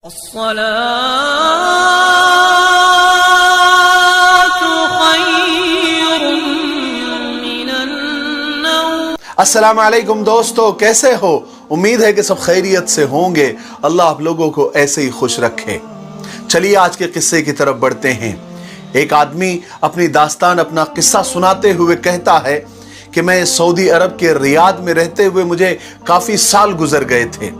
الصلاة خير من النوم۔ السلام علیکم دوستو، کیسے ہو؟ امید ہے کہ سب خیریت سے ہوں گے۔ اللہ آپ لوگوں کو ایسے ہی خوش رکھے۔ چلیے آج کے قصے کی طرف بڑھتے ہیں۔ ایک آدمی اپنی داستان، اپنا قصہ سناتے ہوئے کہتا ہے کہ میں سعودی عرب کے ریاض میں رہتے ہوئے مجھے کافی سال گزر گئے تھے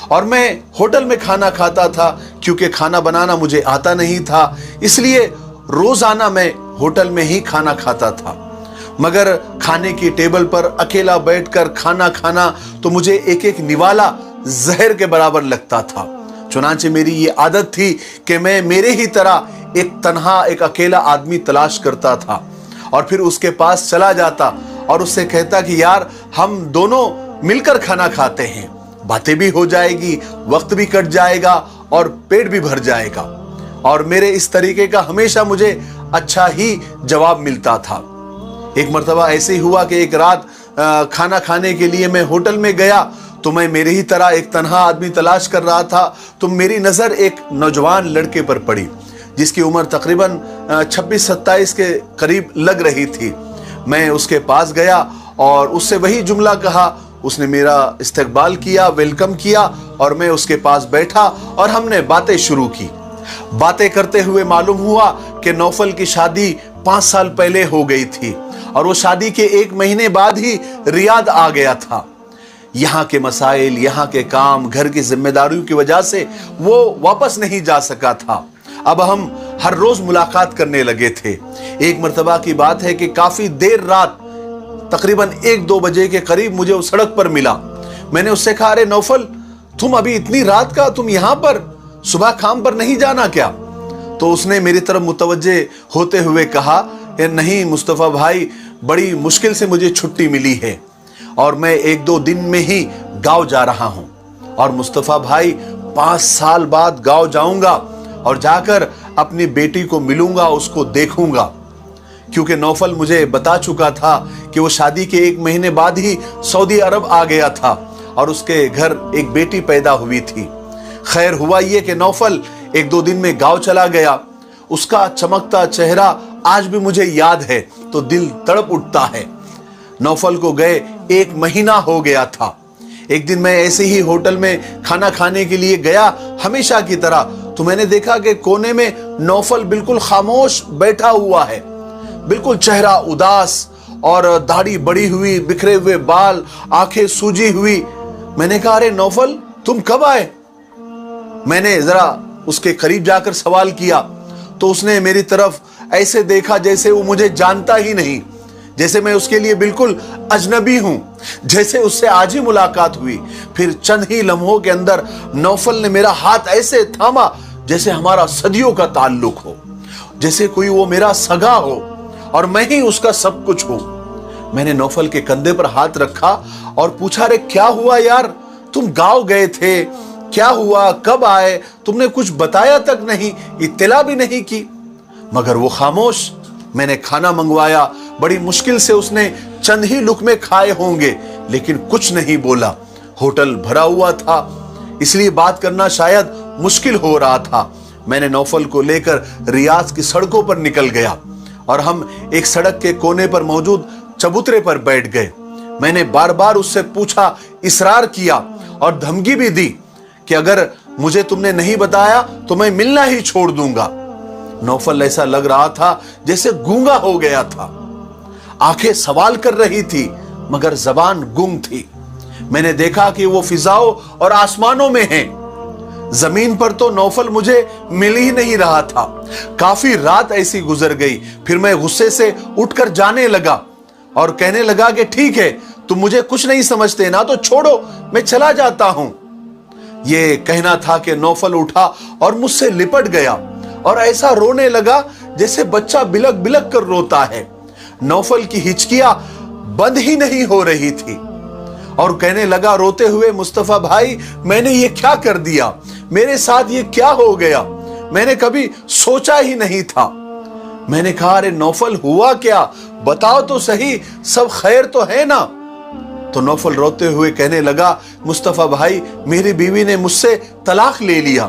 اور میں ہوٹل میں کھانا کھاتا تھا کیونکہ کھانا بنانا مجھے آتا نہیں تھا، اس لیے روزانہ میں ہوٹل میں ہی کھانا کھاتا تھا۔ مگر کھانے کی ٹیبل پر اکیلا بیٹھ کر کھانا کھانا تو مجھے ایک ایک نوالا زہر کے برابر لگتا تھا۔ چنانچہ میری یہ عادت تھی کہ میں میرے ہی طرح ایک تنہا، ایک اکیلا آدمی تلاش کرتا تھا اور پھر اس کے پاس چلا جاتا اور اس سے کہتا کہ یار ہم دونوں مل کر کھانا کھاتے ہیں، باتیں بھی ہو جائے گی، وقت بھی کٹ جائے گا اور پیٹ بھی بھر جائے گا۔ اور میرے اس طریقے کا ہمیشہ مجھے اچھا ہی جواب ملتا تھا۔ ایک مرتبہ ایسے ہی ہوا کہ ایک رات کھانا کھانے کے لیے میں ہوٹل میں گیا تو میں میرے ہی طرح ایک تنہا آدمی تلاش کر رہا تھا تو میری نظر ایک نوجوان لڑکے پر پڑی جس کی عمر تقریباً 26-27 کے قریب لگ رہی تھی۔ میں اس کے پاس گیا اور اس سے وہی جملہ کہا۔ اس نے میرا استقبال کیا، ویلکم کیا اور میں اس کے پاس بیٹھا اور ہم نے باتیں شروع کی۔ باتیں کرتے ہوئے معلوم ہوا کہ نوفل کی شادی 5 سال پہلے ہو گئی تھی اور وہ شادی کے 1 مہینے بعد ہی ریاض آ گیا تھا۔ یہاں کے مسائل، یہاں کے کام، گھر کی ذمہ داریوں کی وجہ سے وہ واپس نہیں جا سکا تھا۔ اب ہم ہر روز ملاقات کرنے لگے تھے۔ ایک مرتبہ کی بات ہے کہ کافی دیر رات، تقریباً 1-2 بجے کے قریب مجھے اس سڑک پر ملا۔ میں نے اس سے کہا، ارے نوفل، تم ابھی اتنی رات کا تم یہاں پر، صبح کام پر نہیں جانا کیا؟ تو اس نے میری طرف متوجہ ہوتے ہوئے کہا کہ نہیں مصطفیٰ بھائی، بڑی مشکل سے مجھے چھٹی ملی ہے اور میں 1-2 دن میں ہی گاؤں جا رہا ہوں، اور مصطفیٰ بھائی 5 سال بعد گاؤں جاؤں گا اور جا کر اپنی بیٹی کو ملوں گا، اس کو دیکھوں گا، کیونکہ نوفل مجھے بتا چکا تھا کہ وہ شادی کے 1 مہینے بعد ہی سعودی عرب آ گیا تھا اور اس کے گھر ایک بیٹی پیدا ہوئی تھی۔ خیر ہوا یہ کہ نوفل 1-2 دن میں گاؤں چلا گیا۔ اس کا چمکتا چہرہ آج بھی مجھے یاد ہے تو دل تڑپ اٹھتا ہے۔ نوفل کو گئے 1 مہینہ ہو گیا تھا۔ ایک دن میں ایسے ہی ہوٹل میں کھانا کھانے کے لیے گیا ہمیشہ کی طرح، تو میں نے دیکھا کہ کونے میں نوفل بالکل خاموش بیٹھا ہوا ہے، بالکل چہرہ اداس اور داڑھی بڑی ہوئی، بکھرے ہوئے بال، آنکھیں سوجی ہوئی۔ میں نے کہا، ارے نوفل، تم کب آئے؟ میں نے ذرا اس کے قریب جا کر سوال کیا تو اس نے میری طرف ایسے دیکھا جیسے وہ مجھے جانتا ہی نہیں، جیسے میں اس کے لیے بالکل اجنبی ہوں، جیسے اس سے آج ہی ملاقات ہوئی۔ پھر چند ہی لمحوں کے اندر نوفل نے میرا ہاتھ ایسے تھاما جیسے ہمارا صدیوں کا تعلق ہو، جیسے کوئی وہ میرا سگا ہو اور میں ہی اس کا سب کچھ ہوں۔ میں نے نوفل کے کندھے پر ہاتھ رکھا اور پوچھا، رے کیا ہوا یار، تم گاؤں گئے تھے، کیا ہوا، کب آئے؟ تم نے کچھ بتایا تک نہیں، اطلاع بھی نہیں کی۔ مگر وہ خاموش۔ میں نے کھانا منگوایا، بڑی مشکل سے اس نے چند ہی لقمے کھائے ہوں گے لیکن کچھ نہیں بولا۔ ہوٹل بھرا ہوا تھا، اس لیے بات کرنا شاید مشکل ہو رہا تھا۔ میں نے نوفل کو لے کر ریاض کی سڑکوں پر نکل گیا اور ہم ایک سڑک کے کونے پر موجود چبوترے پر بیٹھ گئے۔ میں نے بار بار اس سے پوچھا، اصرار کیا اور دھمکی بھی دی کہ اگر مجھے تم نے نہیں بتایا تو میں ملنا ہی چھوڑ دوں گا۔ نوفل ایسا لگ رہا تھا جیسے گونگا ہو گیا تھا، آنکھیں سوال کر رہی تھی مگر زبان گنگ تھی۔ میں نے دیکھا کہ وہ فضاؤں اور آسمانوں میں ہیں، زمین پر تو نوفل مجھے مل ہی نہیں رہا تھا۔ کافی رات ایسی گزر گئی، پھر میں غصے سے اٹھ کر جانے لگا اور کہنے لگا کہ ٹھیک ہے، تم مجھے کچھ نہیں سمجھتے نا تو چھوڑو، میں چلا جاتا ہوں۔ یہ کہنا تھا کہ نوفل اٹھا اور مجھ سے لپٹ گیا اور ایسا رونے لگا جیسے بچہ بلک بلک کر روتا ہے۔ نوفل کی ہچکیاں بند ہی نہیں ہو رہی تھی اور کہنے لگا روتے ہوئے، مصطفیٰ بھائی، میں نے یہ کیا کر دیا، میرے ساتھ یہ کیا ہو گیا، میں نے کبھی سوچا ہی نہیں تھا۔ میں نے کہا، ارے نوفل ہوا کیا، بتاؤ تو صحیح، سب خیر تو ہے نا؟ تو نوفل روتے ہوئے کہنے لگا، مصطفیٰ بھائی، میری بیوی نے مجھ سے طلاق لے لیا،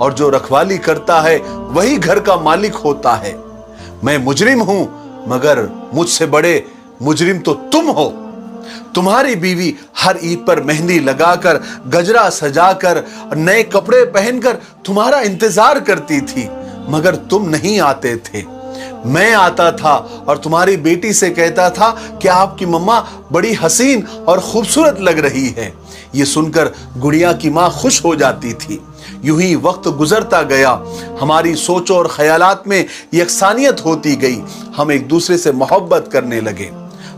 اور جو رکھوالی کرتا ہے وہی گھر کا مالک ہوتا ہے۔ میں مجرم ہوں مگر مجھ سے بڑے مجرم تو تم ہو۔ تمہاری بیوی ہر عید پر مہندی لگا کر، گجرا سجا کر، نئے کپڑے پہن کر تمہارا انتظار کرتی تھی مگر تم نہیں آتے تھے۔ میں آتا تھا اور تمہاری بیٹی سے کہتا تھا کہ آپ کی مما بڑی حسین اور خوبصورت لگ رہی ہے۔ یہ سن کر گڑیا کی ماں خوش ہو جاتی تھی۔ یوں ہی وقت گزرتا گیا، ہماری سوچوں اور خیالات میں یکسانیت ہوتی گئی، ہم ایک دوسرے سے محبت کرنے لگے۔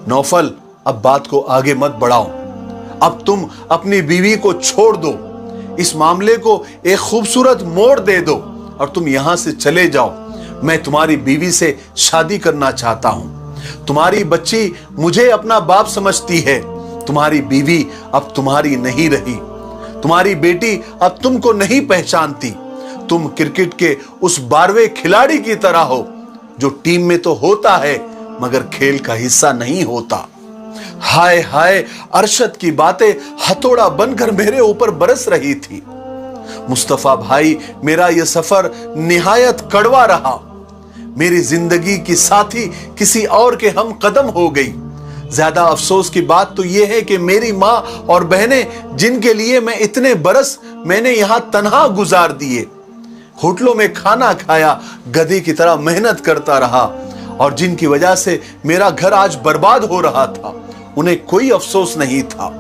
نوفل، اب بات کو آگے مت بڑھاؤ، اب تم اپنی بیوی کو چھوڑ دو، اس معاملے کو ایک خوبصورت موڑ دے دو اور تم یہاں سے چلے جاؤ۔ میں تمہاری بیوی سے شادی کرنا چاہتا ہوں۔ تمہاری بچی مجھے اپنا باپ سمجھتی ہے۔ تمہاری بیوی اب تمہاری نہیں رہی، تمہاری بیٹی اب تم کو نہیں پہچانتی۔ تم کرکٹ کے اس 12ویں کھلاڑی کی طرح ہو جو ٹیم میں تو ہوتا ہے مگر کھیل کا حصہ نہیں ہوتا۔ ہائے ہائے، ارشد کی باتیں ہتھوڑا بن کر میرے اوپر برس رہی تھی۔ مصطفیٰ بھائی، میرا یہ سفر نہایت کڑوا رہا۔ میری زندگی کی ساتھی کسی اور کے ہم قدم ہو گئی۔ زیادہ افسوس کی بات تو یہ ہے کہ میری ماں اور بہنیں، جن کے لیے میں اتنے برس میں نے یہاں تنہا گزار دیے، ہوٹلوں میں کھانا کھایا، گدھے کی طرح محنت کرتا رہا، اور جن کی وجہ سے میرا گھر آج برباد ہو رہا تھا، انہیں کوئی افسوس نہیں تھا۔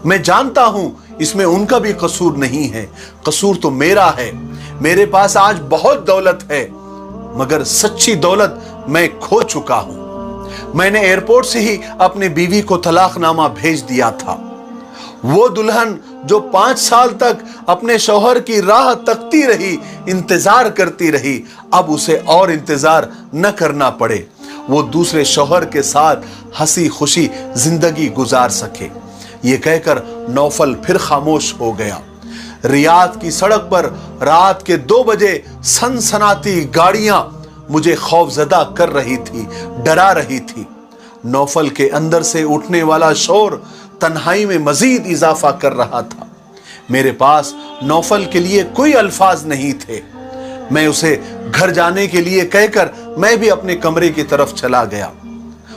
میں جانتا ہوں اس میں ان کا بھی قصور نہیں ہے، قصور تو میرا ہے۔ میرے پاس آج بہت دولت ہے مگر سچی دولت میں کھو چکا ہوں۔ میں نے ایئرپورٹ سے ہی اپنی بیوی کو طلاق نامہ بھیج دیا تھا۔ وہ دلہن جو 5 سال تک اپنے شوہر کی راہ تکتی رہی، انتظار کرتی رہی، اب اسے اور انتظار نہ کرنا پڑے، وہ دوسرے شوہر کے ساتھ ہنسی خوشی زندگی گزار سکے۔ یہ کہہ کر نوفل پھر خاموش ہو گیا۔ ریاض کی سڑک پر رات کے 2 بجے سنسناتی گاڑیاں مجھے خوف زدہ کر رہی تھی، ڈرا رہی تھی۔ نوفل کے اندر سے اٹھنے والا شور تنہائی میں مزید اضافہ کر رہا تھا۔ میرے پاس نوفل کے لیے کوئی الفاظ نہیں تھے۔ میں اسے گھر جانے کے لیے کہہ کر میں بھی اپنے کمرے کی طرف چلا گیا۔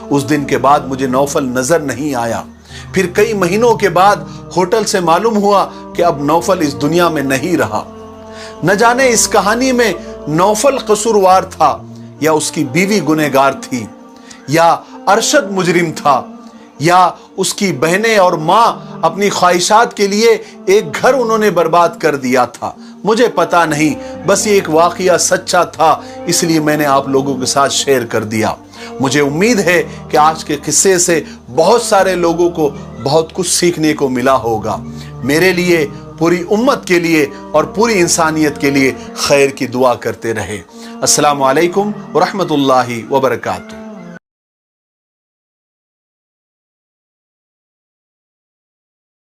اس دن کے بعد مجھے نوفل نظر نہیں آیا۔ پھر کئی مہینوں کے بعد ہوٹل سے معلوم ہوا کہ اب نوفل اس دنیا میں نہیں رہا۔ نہ جانے اس کہانی میں نوفل قصوروار تھا یا اس کی بیوی گنہگار تھی، یا ارشد مجرم تھا، یا اس کی بہنیں اور ماں اپنی خواہشات کے لیے ایک گھر انہوں نے برباد کر دیا تھا۔ مجھے پتا نہیں، بس یہ ایک واقعہ سچا تھا، اس لیے میں نے آپ لوگوں کے ساتھ شیئر کر دیا۔ مجھے امید ہے کہ آج کے قصے سے بہت سارے لوگوں کو بہت کچھ سیکھنے کو ملا ہوگا۔ میرے لیے، پوری امت کے لیے اور پوری انسانیت کے لیے خیر کی دعا کرتے رہے۔ السلام علیکم ورحمۃ اللہ وبرکاتہ۔